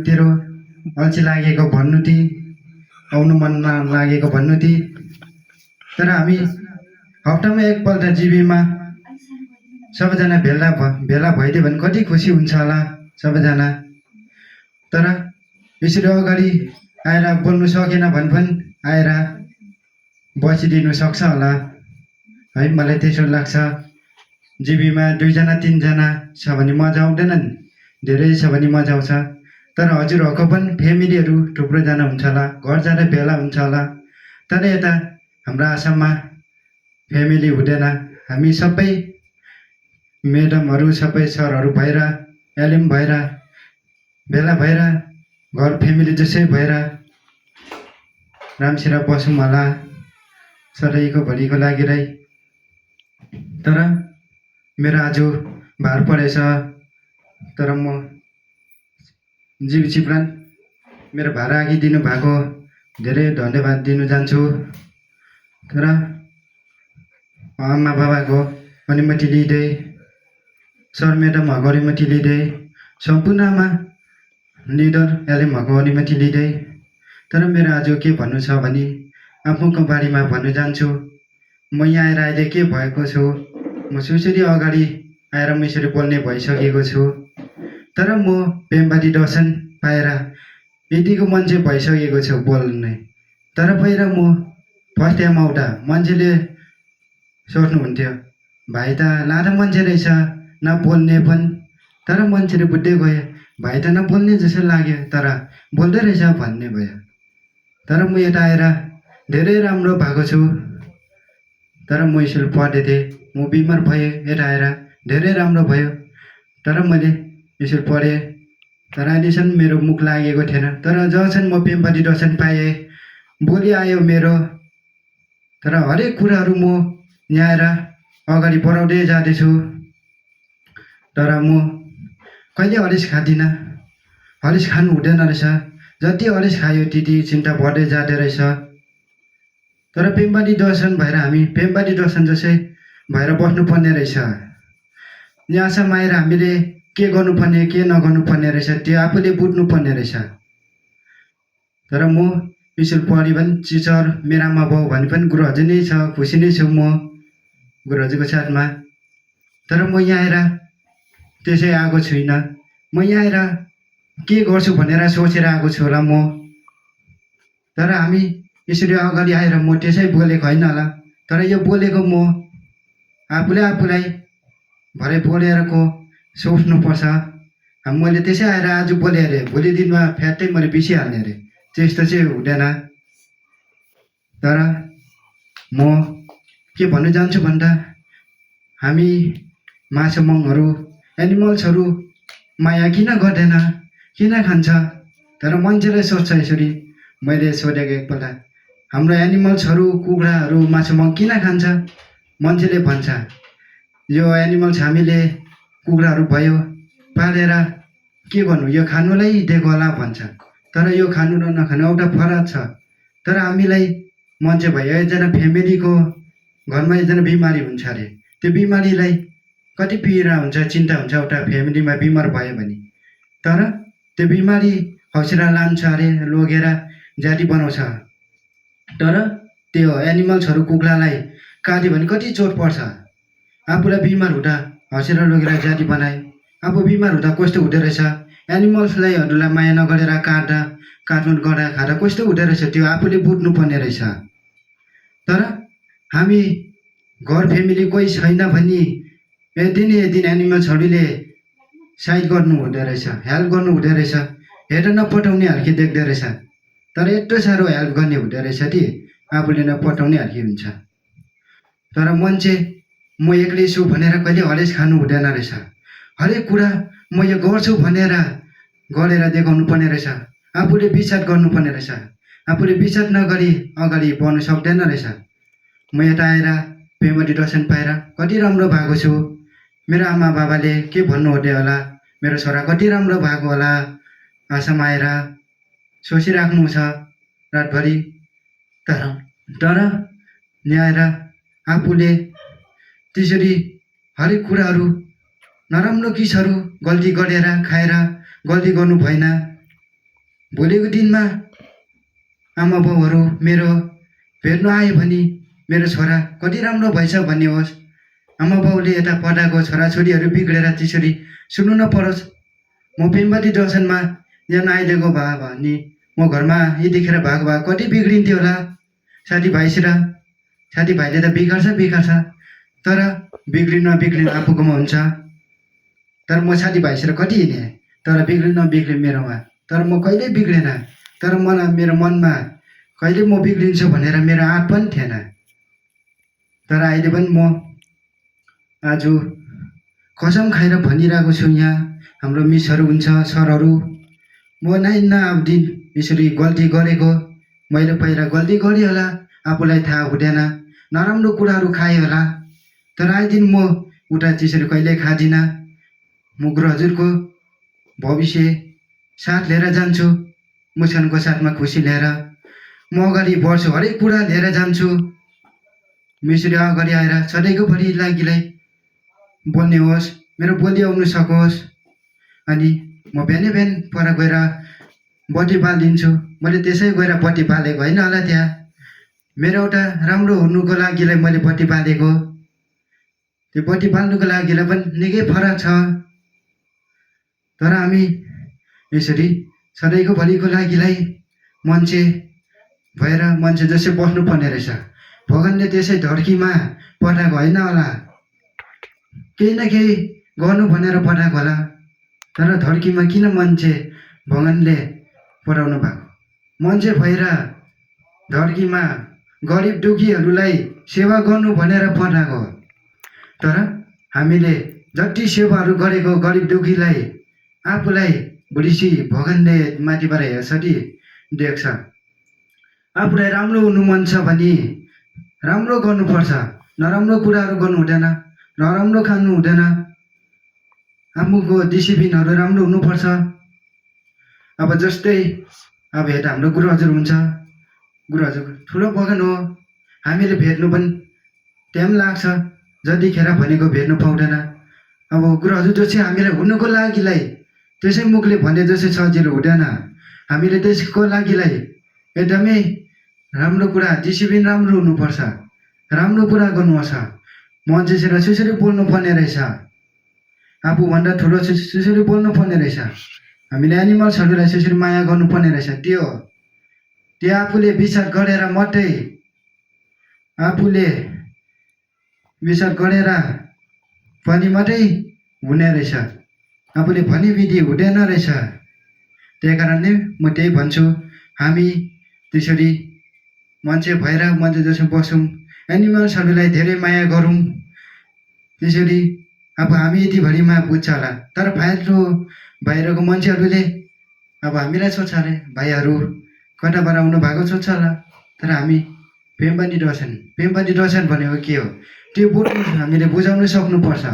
तेरो अल्छी लागेको भन्नु ती, आउनु मन नलागेको भन्नु ती। तर हामी हप्तामा एकपल्ट जिबीमा सबैजना भेला भइदियो भने कति खुसी हुन्छ होला सबैजना। तर यसरी अगाडि आएर बोल्नु सकेन भने पनि आएर बसिदिनु सक्छ होला है, मलाई त्यसो लाग्छ। जिबीमा 2 जना 3 जना छ भने मजा आउँदैन नि, धेरै छ भने मजा आउँछ। तर हजुरहरूको पनि फ्यामिलीहरू थुप्रोजना हुन्छ होला, घर जाँदा भेला हुन्छ होला। तर यता हाम्रो आसाममा फ्यामिली हुँदैन। हामी सबै म्याडमहरू सबै सरहरू भएर एलएम भएर भेला भएर घर फ्यामिली जसै भएर रामसिरा बसौँ होला सधैँको भरिको लागि रै। तर मेरो आज भार परेछ, तर म जीव चिप्रान मेरो भार आगिदिनु भएको धेरै धन्यवाद दिनु चाहन्छु। तर आमा बाबाको अनुमति लिँदै, सर म्याडमहरूको अनुमति लिँदै, सम्पूर्णमा लिडर एलएमहरूको अनुमति लिँदै। तर मेरो आज के भन्नु छ भने आफूको बारेमा भन्न चाहन्छु। म यहाँ आएर अहिले के भएको छु, म सुसरी अगाडि आएर म यसरी बोल्ने भइसकेको छु। तर म पेम्बारी दर्शन पाएर यतिको मान्छे भइसकेको छु बोल्ने। तर पहिला म फर्स्ट टाइम आउँदा मान्छेले सोच्नुहुन्थ्यो, भाइ त लाँदा मान्छे रहेछ नबोल्ने पनि। तर मान्छेले बुझ्दै गयो, भाइ त नबोल्ने जस्तो लाग्यो तर बोल्दै रहेछ भन्ने भयो। तर म यता आएर धेरै राम्रो भएको छु। तर म यसरी पढ्दै थिएँ, म बिमार भएँ, यता आएर धेरै राम्रो भयो। तर मैले यसरी पढेँ, तर अहिलेसम्म मेरो मुख लागेको थिएन। तर जबसम्म म पेम्बारी दर्शन पाएँ, बोली आयो मेरो। तर हरेक कुराहरू म यहाँ आएर अगाडि बढाउँदै जाँदैछु। तर म कहिले हरेस खाँदिनँ, हरेस खानु हुँदैन रहेछ। जति हरेस खायो त्यति चिन्ता बढ्दै जाँदो रहेछ। तर पेम्बारी दर्शन भएर हामी पेम्बारी दर्शन जसै भएर बस्नुपर्ने रहेछ। यहाँसम्म आएर हामीले के गर्नुपर्ने के नगर्नुपर्ने रहेछ त्यो आफूले बुझ्नुपर्ने रहेछ। तर म यसरी पढी पनि टिचर मेरो आमा बाउ भने पनि गुरुहजु नै छ, खुसी नै छु म गुरुहजुको साथमा। तर म यहाँ आएर त्यसै आएको छुइनँ। म यहाँ आएर के गर्छु भनेर सोचेर आएको छु होला म। तर हामी यसरी अगाडि आएर म त्यसै बोलेको होइन होला। तर यो बोलेको म आफूलाई भरे बोलेरको सोच्नुपर्छ। मैले त्यसै आएर आज बोलेँ अरे भोलि दिनमा फ्याट्टै मैले बिर्सिहाल्ने अरे, त्यस्तो चाहिँ हुँदैन। तर म के भन्न चाहन्छु भन्दा हामी माछा मङहरू एनिमल्सहरू माया किन गर्दैन, किन खान्छ? तर मान्छेले सोध्छ यसरी। मैले सोधेको एकपल्ट, हाम्रो एनिमल्सहरू कुखुराहरू माछा मङ किन खान्छ? मान्छेले भन्छ यो एनिमल्स हामीले कुखुराहरू भयो पालेर के गर्नु, यो खानुलाई दिएको होला भन्छ। तर यो खानु र नखानु एउटा फरक छ। तर हामीलाई मान्छे भयो, एकजना फ्यामिलीको घरमा एकजना बिमारी हुन्छ अरे, त्यो बिमारीलाई कति पीडा हुन्छ, चिन्ता हुन्छ एउटा फ्यामिलीमा बिमार भयो भने। तर त्यो बिमारी हौसला लान्छ अरे, लगेर जाती बनाउँछ। तर त्यो एनिमल्सहरू कुखुरालाई काट्यो भने कति चोट पर्छ। आफूलाई बिमार हुँदा हौसला लगेर जाती बनाए, आफू बिमार हुँदा कस्तो हुँदो रहेछ। एनिमल्सलाई माया नगरेर काटुन गर्दा खाँदा कस्तो हुँदो रहेछ त्यो आफूले बुझ्नुपर्ने रहेछ। तर हामी घर फ्यामिली कोही छैन भने यदि एनिमल्सहरूले साइड गर्नु हुँदो रहेछ, हेल्प गर्नु हुँदो रहेछ, हेरेर नपठाउने खालको देख्दो रहेछ। तर यत्रो साह्रो हेल्प गर्ने हुँदो रहेछ कि आफूले नपठाउने खालको हुन्छ। तर मान्छे म एक्लै छु भनेर कहिले हरेस खानु हुँदैन रहेछ। हरेक कुरा म यो गर्छु भनेर गरेर देखाउनु पर्ने रहेछ। आफूले विचार गर्नुपर्ने रहेछ। आफूले विचार नगरी अगाडि बढ्नु सक्दैन रहेछ। म यता आएर पेम्बारी दर्शन पाएर कति राम्रो भएको छु। मेरो आमा बाबाले के भन्नुहुँदै होला, मेरो छोरा कति राम्रो भएको होला, आसाम आएर सोचिराख्नु छ रातभरि। तर यहाँ आएर आफूले त्यसरी हरेक कुराहरू नराम्रो चिजहरू गल्ती गरेर खाएर गल्ती गर्नु भएन। भोलिको दिनमा आमा बाउहरू मेरो भेट्न आयो भने मेरो छोरा कति राम्रो भएछ भन्ने होस्। आमा बाउले यता पढाएको छोराछोरीहरू बिग्रेर त्यसरी सुन्नु नपरोस्। म पेम्बादी दर्शनमा यहाँ अहिलेको भए भने म घरमा यतिखेर भएको भए कति बिग्रिन्थ्यो होला। साथीभाइले त बिगार्छ तर बिग्रिन आफूकोमा हुन्छ। तर म साथीभाइसित कति हिँडेँ तर बिग्रिन मेरोमा। तर म कहिल्यै बिग्रेन। तर मेरो मनमा कहिले म बिग्रिन्छु भनेर मेरो आँट पनि थिएन। तर अहिले पनि म आज कसम खाएर भनिरहेको छु यहाँ हाम्रो मिसहरू हुन्छ सरहरू, म न अब दिन यसरी गल्ती गरेको मैले पहिला गल्ती गरेँ होला, आफूलाई थाहा हुँदैन, नराम्रो कुराहरू खाएँ होला। तर आइदिन म उता त्यसरी कहिल्यै खाँदिनँ। म गुरु हजुरको भविष्य साथ लिएर जान्छु, मुस्कानको साथमा खुसी लिएर म अगाडि बढ्छु, हरेक कुरा लिएर जान्छु। यसरी अगाडि आएर सधैँको भरि लागिलाई बोल्ने होस्, मेरो बोली आउनु सकोस्। अनि म बिहान पर गएर बत्ती बालिदिन्छु। मैले त्यसै गएर बत्ती बालेको होइन होला, त्यहाँ मेरो एउटा राम्रो हुनुको लागिलाई मैले बत्ती बालेको। त्यो बत्ती बाल्नुको लागिलाई पनि निकै फरक छ। तर हामी यसरी सधैँको भरिको लागिलाई मान्छे भएर मान्छे जसै बस्नुपर्ने रहेछ। भगवानले त्यसै धर्कीमा पठाएको होइन होला, केही न केही गर्नु भनेर पठाएको होला। तर धर्कीमा किन मान्छे भगवानले पठाउनु भएको? मान्छे भएर धर्कीमा गरिब दुखीहरूलाई सेवा गर्नु भनेर पठाएको। तर हामीले जति सेवाहरू गरेको गरिब दुखीलाई आफूलाई भोलिसी भगवानले माथिबाट हेर्छटी देख्छ। आफूलाई राम्रो हुनु मन छ भने राम्रो गर्नुपर्छ, नराम्रो कुराहरू गर्नु हुँदैन, नराम्रो खानु हुँदैन। आफूको डिसिप्लिनहरू राम्रो हुनुपर्छ। अब जस्तै अब हेर हाम्रो गुरु हजुर हुन्छ, गुरु हजुर ठुलो बगान हो, हामीले भेट्नु पनि टाइम लाग्छ, जतिखेर भनेको भेट्नु पाउँदैन। अब गुरु हजुर जस्तै हामीलाई हुनुको लागिलाई त्यसै मुखले भने जस्तै सजिलो हुँदैन। हामीले त्यसको लागिलाई एकदमै राम्रो कुरा डिसिप्लिन राम्रो हुनुपर्छ, राम्रो कुरा गर्नुपर्छ, मान्छेसित त्यसरी बोल्नु पर्ने रहेछ, आफूभन्दा ठुलो त्यसरी बोल्नु पर्ने रहेछ। हामीले एनिमल्सहरूलाई त्यसरी माया गर्नुपर्ने रहेछ। त्यो आफूले विचार गरेर मात्रै, आफूले विचार गरेर पनि मात्रै हुने रहेछ, आफूले भने विधि हुँदैन रहेछ। त्यही कारणले म त्यही भन्छु, हामी त्यसरी मान्छे भएर मान्छे जसो बसौँ, एनिमल्सहरूलाई धेरै माया गरौँ। त्यसरी अब हामी यतिभरिमा बुझ्छ होला, तर बाहिरको मान्छेहरूले अब हामीलाई सोध्छ अरे भाइहरू कताबाट आउनु भएको सोध्छ होला। तर हामी पेम्बादी दर्शन भनेको के हो त्यो बोल्नु हामीले बुझाउनु सक्नुपर्छ।